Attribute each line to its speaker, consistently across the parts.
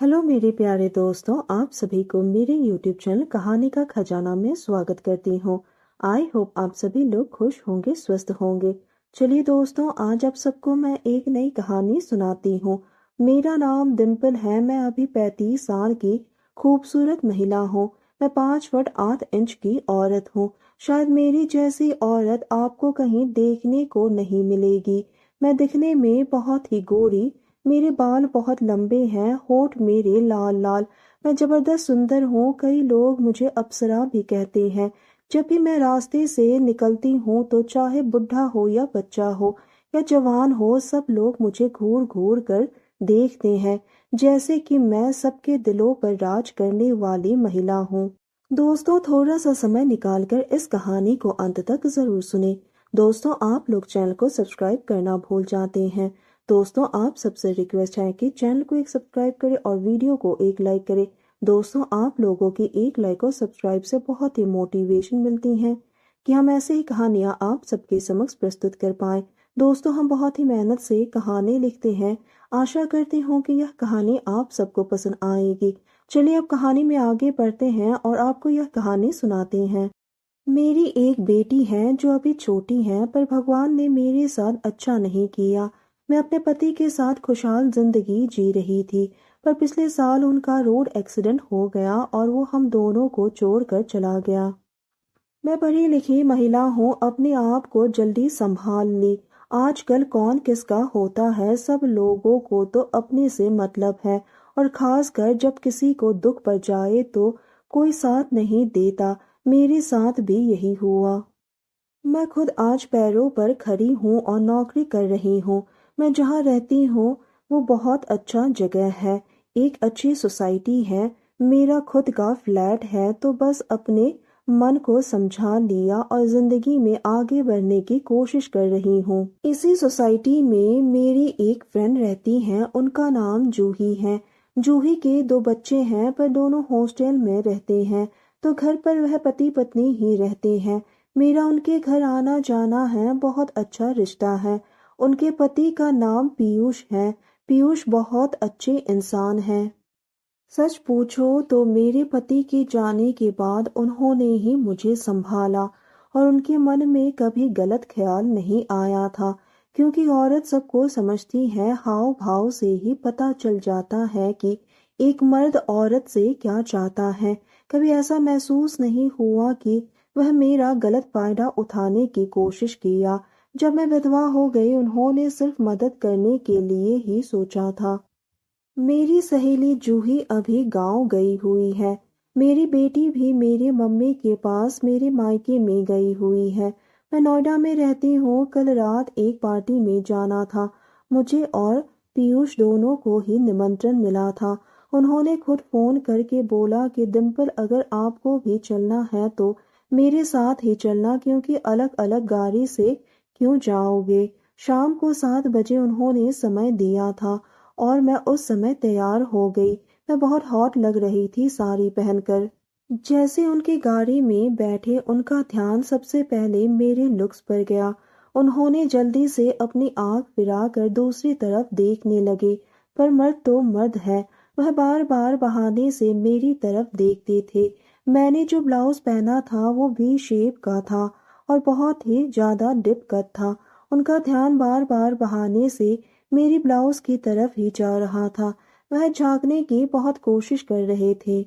Speaker 1: Hello मेरे प्यारे दोस्तों, आप सभी को मेरे YouTube चैनल कहानी का खजाना में स्वागत करती हूँ। आई होप आप सभी लोग खुश होंगे, स्वस्थ होंगे। चलिए दोस्तों, आज आप सबको मैं एक नई कहानी सुनाती हूँ। मेरा नाम डिम्पल है। मैं अभी 35 साल की खूबसूरत महिला हूँ। मैं 5 फुट 8 इंच की औरत हूँ। शायद मेरी जैसी औरत आपको कहीं देखने को नहीं मिलेगी। मैं दिखने में बहुत ही गोरी, मेरे बाल बहुत लंबे हैं, होठ मेरे लाल लाल। मैं जबरदस्त सुंदर हूँ। कई लोग मुझे अप्सरा भी कहते हैं। जब भी मैं रास्ते से निकलती हूँ तो चाहे बुढ़ा हो या बच्चा हो या जवान हो, सब लोग मुझे घूर घूर कर देखते हैं, जैसे कि मैं सबके दिलों पर राज करने वाली महिला हूँ। दोस्तों, थोड़ा सा समय निकालकर इस कहानी को अंत तक जरूर सुने। दोस्तों, आप लोग चैनल को सब्सक्राइब करना भूल जाते हैं। दोस्तों, आप सबसे रिक्वेस्ट है कि चैनल को एक सब्सक्राइब करें और वीडियो को एक लाइक करें। दोस्तों, आप लोगों की एक लाइक और सब्सक्राइब से बहुत ही मोटिवेशन मिलती है कि हम ऐसे ही कहानियां आप सबके समक्ष प्रस्तुत कर पाएं। दोस्तों, हम बहुत ही मेहनत से कहानी लिखते हैं। आशा करती हूँ कि यह कहानी आप सबको पसंद आएगी। चलिए अब कहानी में आगे बढ़ते हैं और आपको यह कहानी सुनाते हैं। मेरी एक बेटी है जो अभी छोटी है, पर भगवान ने मेरे साथ अच्छा नहीं किया। मैं अपने पति के साथ खुशहाल जिंदगी जी रही थी, पर पिछले साल उनका रोड एक्सीडेंट हो गया और वो हम दोनों को छोड़कर चला गया। मैं पढ़ी लिखी महिला हूँ, अपने आप को जल्दी संभाल ली। आजकल कौन किसका होता है, सब लोगों को तो अपने से मतलब है, और खासकर जब किसी को दुख पड़ जाए तो कोई साथ नहीं देता। मेरे साथ भी यही हुआ। मैं खुद आज पैरों पर खड़ी हूँ और नौकरी कर रही हूँ। मैं जहाँ रहती हूँ वो बहुत अच्छा जगह है, एक अच्छी सोसाइटी है। मेरा खुद का फ्लैट है, तो बस अपने मन को समझा लिया और जिंदगी में आगे बढ़ने की कोशिश कर रही हूँ। इसी सोसाइटी में मेरी एक फ्रेंड रहती है, उनका नाम जूही है। जूही के 2 बच्चे हैं, पर दोनों हॉस्टल में रहते हैं, तो घर पर वह पति पत्नी ही रहते हैं। मेरा उनके घर आना जाना है, बहुत अच्छा रिश्ता है। उनके पति का नाम पीयूष है। पीयूष बहुत अच्छे इंसान हैं। सच पूछो तो मेरे पति के जाने के बाद उन्होंने ही मुझे संभाला, और उनके मन में कभी गलत ख्याल नहीं आया था, क्योंकि औरत सबको समझती है। हाव भाव से ही पता चल जाता है कि एक मर्द औरत से क्या चाहता है। कभी ऐसा महसूस नहीं हुआ कि वह मेरा गलत फायदा उठाने की कोशिश किया। जब मैं विधवा हो गई, उन्होंने सिर्फ मदद करने के लिए ही सोचा था। मेरी सहेली जूही अभी गांव गई हुई है। मेरी बेटी भी मेरी मम्मी के पास मेरे मायके में गई हुई है। मैं नोएडा में रहती हूँ। कल रात एक पार्टी में जाना था। मुझे और पीयूष दोनों को ही निमंत्रण मिला था। उन्होंने खुद फोन करके बोला कि डिम्पल, अगर आपको भी चलना है तो मेरे साथ ही चलना, क्योंकि अलग अलग गाड़ी से क्यों जाओगे। शाम को 7 बजे उन्होंने समय दिया था और मैं उस समय तैयार हो गई। मैं बहुत हॉट लग रही थी साड़ी पहनकर। जैसे उनकी गाड़ी में बैठे, उनका ध्यान सबसे पहले मेरे लुक्स पर गया। उन्होंने जल्दी से अपनी आंख फिराकर दूसरी तरफ देखने लगे, पर मर्द तो मर्द है। वह बार बार बहाने से मेरी तरफ देखते थे। मैंने जो ब्लाउज पहना था वो वी शेप का था और बहुत ही ज्यादा डिप कट था। उनका ध्यान बार बार बहाने से मेरी ब्लाउज की तरफ ही जा रहा था। वह झांकने की बहुत कोशिश कर रहे थे।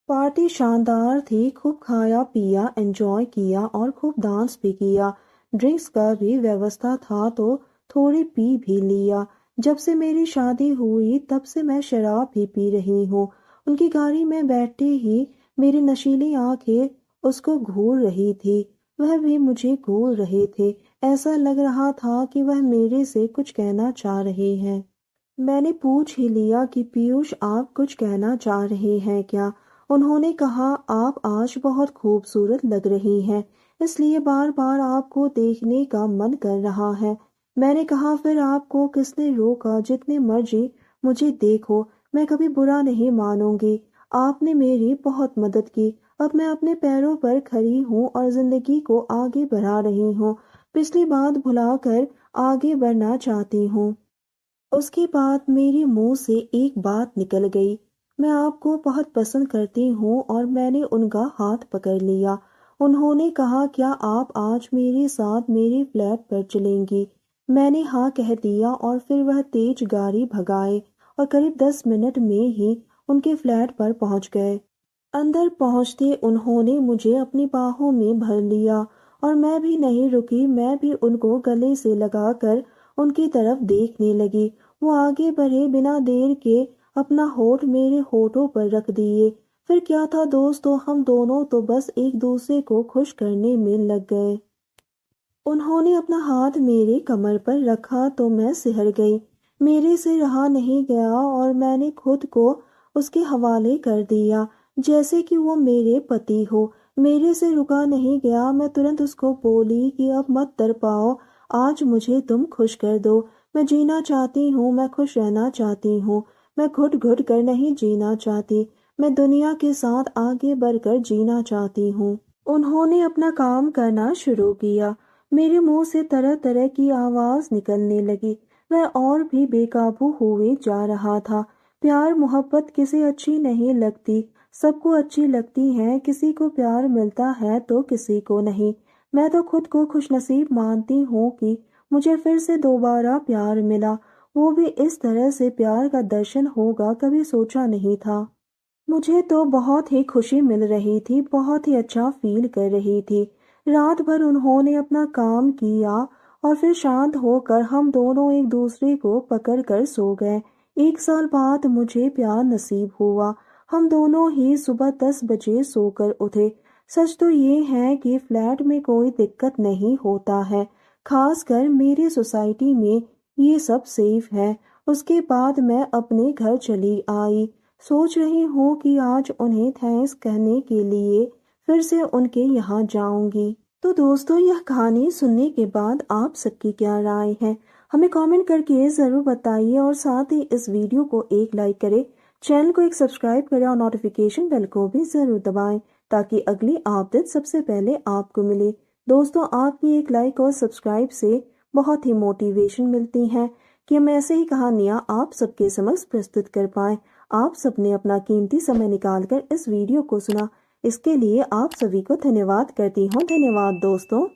Speaker 1: पार्टी शानदार थी। खूब खाया पिया, एंजॉय किया और खूब डांस भी किया। ड्रिंक्स का भी व्यवस्था था, तो थोड़ी पी भी लिया। जब से मेरी शादी हुई तब से मैं शराब भी पी रही हूँ। उनकी गाड़ी में बैठते ही मेरी नशीली आंखें उसको घूर रही थी, वह भी मुझे घूर रहे थे। ऐसा लग रहा था कि वह मेरे से कुछ कहना चाह रहे हैं। मैंने पूछ ही लिया कि पीयूष, आप कुछ कहना चाह रहे हैं क्या। उन्होंने कहा, आप आज बहुत खूबसूरत लग रही हैं, इसलिए बार बार आपको देखने का मन कर रहा है। मैंने कहा, फिर आपको किसने रोका। जितने मर्जी मुझे देखो, मैं कभी बुरा नहीं मानूंगी। आपने मेरी बहुत मदद की। अब मैं अपने पैरों पर खड़ी हूँ और जिंदगी को आगे बढ़ा रही हूँ। पिछली बात भुलाकर आगे बढ़ना चाहती हूँ। उसके बाद मेरे मुंह से एक बात निकल गई। मैं आपको बहुत पसंद करती हूँ। और मैंने उनका हाथ पकड़ लिया। उन्होंने कहा, क्या आप आज मेरे साथ मेरे फ्लैट पर चलेंगी? मैंने हाँ कह दिया और फिर वह तेज गाड़ी भगाए और करीब 10 मिनट में ही उनके फ्लैट पर पहुंच गए। अंदर पहुंचते उन्होंने मुझे अपनी बाहों में भर लिया और मैं भी नहीं रुकी। मैं भी उनको गले से लगाकर उनकी तरफ देखने लगी। वो आगे बढ़े, बिना देर के अपना होठ मेरे होठों पर रख दिए। फिर क्या था दोस्तों, हम दोनों तो बस एक दूसरे को खुश करने में लग गए। उन्होंने अपना हाथ मेरे कमर पर रखा तो मैं सिहर गई। मेरे से रहा नहीं गया और मैंने खुद को उसके हवाले कर दिया, जैसे कि वो मेरे पति हो। मेरे से रुका नहीं गया। मैं तुरंत उसको बोली कि अब मत तड़पाओ, आज मुझे तुम खुश कर दो। मैं जीना चाहती हूँ, मैं खुश रहना चाहती हूँ। मैं घुट घुट कर नहीं जीना चाहती। मैं दुनिया के साथ आगे बढ़कर जीना चाहती हूँ। उन्होंने अपना काम करना शुरू किया। मेरे मुंह से तरह तरह की आवाज निकलने लगी। वह और भी बेकाबू हुए जा रहा था। प्यार मोहब्बत किसे अच्छी नहीं लगती, सबको अच्छी लगती है। किसी को प्यार मिलता है तो किसी को नहीं। मैं तो खुद को खुशनसीब मानती हूँ कि मुझे फिर से दोबारा प्यार मिला। वो भी इस तरह से प्यार का दर्शन होगा, कभी सोचा नहीं था। मुझे तो बहुत ही खुशी मिल रही थी, बहुत ही अच्छा फील कर रही थी। रात भर उन्होंने अपना काम किया और फिर शांत होकर हम दोनों एक दूसरे को पकड़ कर सो गए। 1 साल बाद मुझे प्यार नसीब हुआ। हम दोनों ही सुबह 10 बजे सोकर उठे। सच तो ये है कि फ्लैट में कोई दिक्कत नहीं होता है, खासकर मेरी सोसाइटी में ये सब सेफ है। उसके बाद मैं अपने घर चली आई। सोच रही हूँ कि आज उन्हें थैंक्स कहने के लिए फिर से उनके यहाँ जाऊंगी। तो दोस्तों, यह कहानी सुनने के बाद आप सबकी क्या राय है, हमें कमेंट करके ज़रूर बताइए। और साथ ही इस वीडियो को एक लाइक करें, चैनल को एक सब्सक्राइब करें और नोटिफिकेशन बेल को भी ज़रूर दबाएं, ताकि अगली अपडेट सबसे पहले आपको मिले। दोस्तों, आपकी एक लाइक और सब्सक्राइब से बहुत ही मोटिवेशन मिलती है कि हम ऐसे ही कहानियाँ आप सबके समक्ष प्रस्तुत कर पाएं। आप सबने अपना कीमती समय निकालकर इस वीडियो को सुना, इसके लिए आप सभी को धन्यवाद करती हूँ। धन्यवाद दोस्तों।